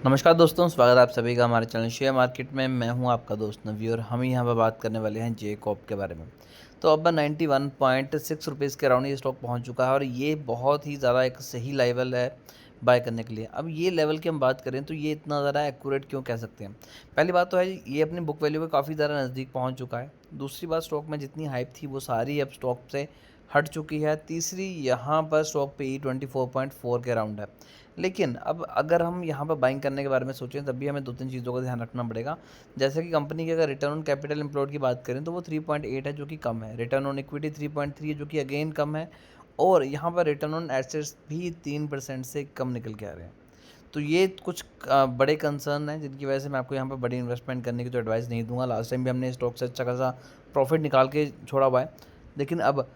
नमस्कार दोस्तों, स्वागत है आप सभी का हमारे चैनल शेयर मार्केट में। मैं हूं आपका दोस्त नवी और हम यहाँ पर बात करने वाले हैं जे कॉप के बारे में। तो अब 91.6 रुपीज़ के अराउंड ये स्टॉक पहुंच चुका है और ये बहुत ही ज़्यादा एक सही लेवल है बाय करने के लिए। अब ये लेवल की हम बात करें तो ये इतना ज़्यादा एक्यूरेट क्यों कह सकते हैं। पहली बात तो है ये अपनी बुक वैल्यू के काफ़ी ज़्यादा नज़दीक पहुँच चुका है। दूसरी बात, स्टॉक में जितनी हाइप थी वो सारी अब स्टॉक से हट चुकी है। तीसरी, यहाँ पर स्टॉक पे E24.4 के अराउंड है। लेकिन अब अगर हम यहाँ पर बाइंग करने के बारे में सोचें तब भी हमें 2-3 चीज़ों का ध्यान रखना पड़ेगा। जैसे कि कंपनी की अगर रिटर्न ऑन कैपिटल एम्प्लॉयड की बात करें तो वो 3.8 है, जो कि कम है। रिटर्न ऑन इक्विटी 3.3 है, जो कि अगेन कम है। और यहाँ पर रिटर्न ऑन एसेट्स भी 3% से कम निकल के आ रहे हैं। तो ये कुछ बड़े कंसर्न हैं जिनकी वजह से मैं आपको यहाँ पर बड़ी इन्वेस्टमेंट करने की तो एडवाइस नहीं दूंगा। लास्ट टाइम भी हमने स्टॉक से अच्छा खासा प्रॉफिट निकाल के छोड़ा हुआ है। लेकिन अब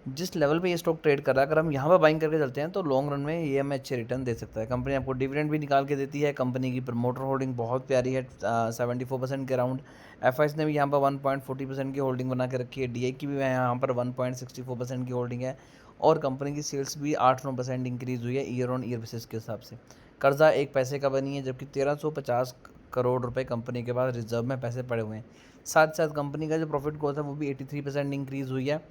जिस लेवल पे ये स्टॉक ट्रेड कर रहा है, अगर हम यहाँ पर बाइंग करके चलते हैं तो लॉन्ग रन में ये हमें अच्छे रिटर्न दे सकता है। कंपनी आपको डिविडेंड भी निकाल के देती है। कंपनी की प्रमोटर होल्डिंग बहुत प्यारी है, 74% के अराउंड। एफ ने भी यहाँ पर 1.40% की होल्डिंग बना के रखी है। डी की भी यहाँ पर 1.64% की होल्डिंग है। और कंपनी की सेल्स भी 8-9% इंक्रीज़ हुई है ईयर ऑन ईयर बेसिस के हिसाब से। कर्जा 1 पैसे का बनी है, जबकि 1350 करोड़ रुपए कंपनी के पास रिजर्व में पैसे पड़े हुए हैं। साथ साथ कंपनी का जो प्रॉफिट ग्रोथ है वो भी 83% इंक्रीज़ हुई है।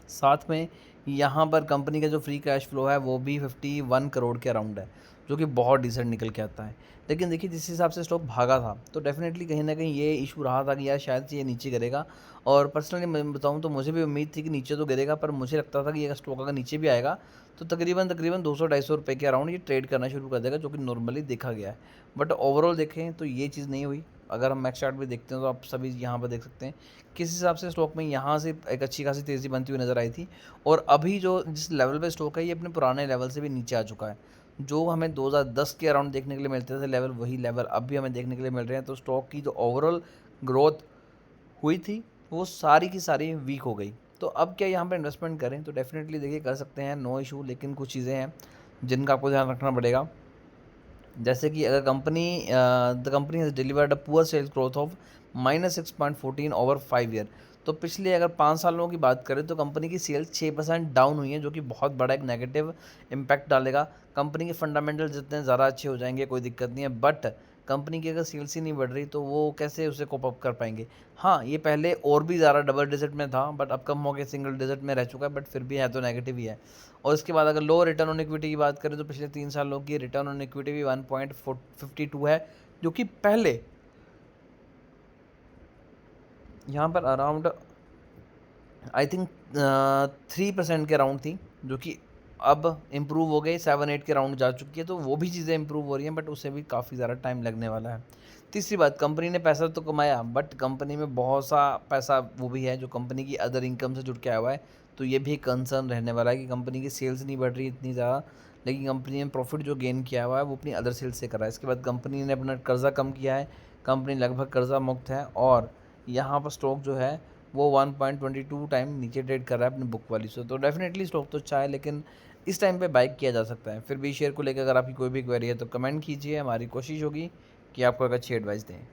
साथ में यहाँ पर कंपनी का जो फ्री कैश फ्लो है वो भी 51 करोड़ के अराउंड है, जो कि बहुत डिसेंट निकल के आता है। लेकिन देखिए, जिस हिसाब से स्टॉक भागा था तो डेफिनेटली कहीं ना कहीं ये इशू रहा था कि यार शायद से ये नीचे गिरेगा। और पर्सनली मैं बताऊँ तो मुझे भी उम्मीद थी कि नीचे तो गिरेगा, पर मुझे लगता था कि ये स्टॉक अगर नीचे भी आएगा तो तकरीबन तकरीबन 200-250 रुपये के अराउंड ये ट्रेड करना शुरू कर देगा, जो कि नॉर्मली देखा गया है। बट ओवरऑल देखें तो ये चीज़ नहीं हुई। अगर हम मैक्स चार्ट भी देखते हैं तो आप सभी यहाँ पर देख सकते हैं किस हिसाब से स्टॉक में यहाँ से एक अच्छी खासी तेज़ी बनती हुई नज़र आई थी। और अभी जो जिस लेवल पे स्टॉक है ये अपने पुराने लेवल से भी नीचे आ चुका है। जो हमें 2010 के अराउंड देखने के लिए मिलते थे लेवल, वही लेवल अब भी हमें देखने के लिए मिल रहे हैं। तो स्टॉक की जो ओवरऑल ग्रोथ हुई थी वो सारी की सारी वीक हो गई। तो अब क्या यहाँ पर इन्वेस्टमेंट करें तो डेफिनेटली देखिए कर सकते हैं, नो इशू। लेकिन कुछ चीज़ें हैं जिनका आपको ध्यान रखना पड़ेगा। जैसे कि अगर the company has delivered a poor sales growth of -6.14 over 5 year. तो पिछले अगर 5 सालों की बात करें तो कंपनी की सेल्स 6% डाउन हुई है, जो कि बहुत बड़ा एक नेगेटिव इम्पैक्ट डालेगा। कंपनी के फंडामेंटल जितने ज़्यादा अच्छे हो जाएंगे कोई दिक्कत नहीं है, बट कंपनी की अगर सेल्स ही नहीं बढ़ रही तो वो कैसे उसे कोप अप कर पाएंगे। हाँ, ये पहले और भी ज़्यादा डबल डिजिट में था, बट अब कम हो गया, सिंगल डिजिट में रह चुका है, बट फिर भी है तो नेगेटिव ही है। और इसके बाद अगर लो रिटर्न ऑन इक्विटी की बात करें तो पिछले 3 सालों की रिटर्न ऑन इक्विटी भी 1.52 है, जो कि पहले यहाँ पर अराउंड आई थिंक 3% के अराउंड थी, जो कि अब इम्प्रूव हो गई, 7-8 के राउंड जा चुकी है। तो वो भी चीज़ें इम्प्रूव हो रही हैं, बट उससे भी काफ़ी ज़्यादा टाइम लगने वाला है। तीसरी बात, कंपनी ने पैसा तो कमाया, बट कंपनी में बहुत सा पैसा वो भी है जो कंपनी की अदर इनकम से जुड़ के आया हुआ है। तो ये भी एक कंसर्न रहने वाला है कि कंपनी की सेल्स नहीं बढ़ रही इतनी ज़्यादा, लेकिन कंपनी ने प्रॉफिट जो गेन किया हुआ है वो अपनी अदर सेल्स से करा है। इसके बाद कंपनी ने अपना कर्जा कम किया है, कंपनी लगभग कर्जा मुक्त है। और यहाँ पर स्टॉक जो है वो 1.22 टाइम नीचे ट्रेड कर रहा है अपनी बुक वैल्यू से। तो डेफिनेटली स्टॉक तो अच्छा है, लेकिन इस टाइम पे बाइक किया जा सकता है। फिर भी शेयर को लेकर अगर आपकी कोई भी क्वेरी है तो कमेंट कीजिए, हमारी कोशिश होगी कि आपको एक अच्छी एडवाइस दें।